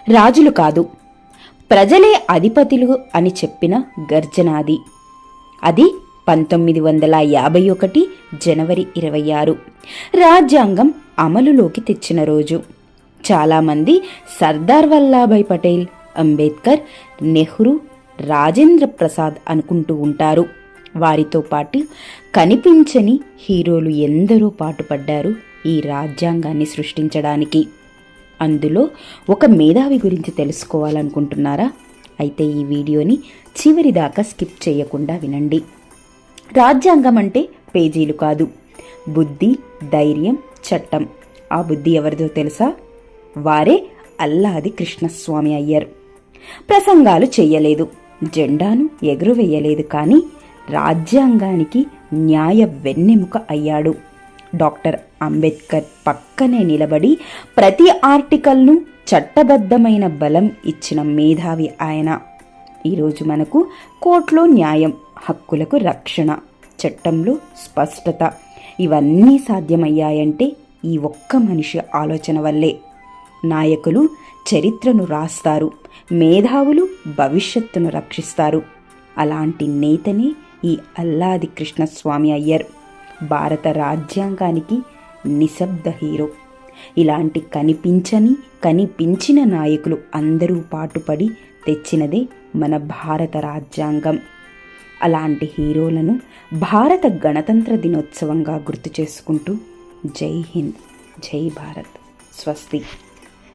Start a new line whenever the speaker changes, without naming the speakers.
రాజులు కాదు, ప్రజలే అధిపతులు అని చెప్పిన గర్జనాది. అది 1951 జనవరి 26 రాజ్యాంగం అమలులోకి తెచ్చిన రోజు. చాలామంది సర్దార్ వల్లభాయ్ పటేల్, అంబేద్కర్, నెహ్రూ, రాజేంద్ర ప్రసాద్ అనుకుంటూ ఉంటారు. వారితో పాటు కనిపించని హీరోలు ఎందరో పాటుపడ్డారు ఈ రాజ్యాంగాన్ని సృష్టించడానికి. అందులో ఒక మేధావి గురించి తెలుసుకోవాలనుకుంటున్నారా? అయితే ఈ వీడియోని చివరి దాకా స్కిప్ చేయకుండా వినండి. రాజ్యాంగం అంటే పేజీలు కాదు, బుద్ధి, ధైర్యం, చట్టం. ఆ బుద్ధి ఎవరిదో తెలుసా? వారే అల్లాది కృష్ణస్వామి అయ్యర్. ప్రసంగాలు చెయ్యలేదు, జెండాను ఎగురవేయలేదు, కానీ రాజ్యాంగానికి న్యాయ వెన్నెముక అయ్యాడు. డాక్టర్ అంబేద్కర్ పక్కనే నిలబడి ప్రతి ఆర్టికల్ను చట్టబద్ధమైన బలం ఇచ్చిన మేధావి ఆయన. ఈరోజు మనకు కోర్టులో న్యాయం, హక్కులకు రక్షణ, చట్టంలో స్పష్టత ఇవన్నీ సాధ్యమయ్యాయంటే ఈ ఒక్క మనిషి ఆలోచన వల్లే. నాయకులు చరిత్రను రాస్తారు, మేధావులు భవిష్యత్తును రక్షిస్తారు. అలాంటి నేతనే ఈ అల్లాది కృష్ణస్వామి అయ్యర్, భారత రాజ్యాంగానికి నిశ్శబ్ద హీరో. ఇలాంటి కనిపించిన నాయకులు అందరూ పాటుపడి తెచ్చినదే మన భారత రాజ్యాంగం. అలాంటి హీరోలను భారత గణతంత్ర దినోత్సవంగా గుర్తు చేసుకుంటూ జై హింద్, జై భారత్, స్వస్తి.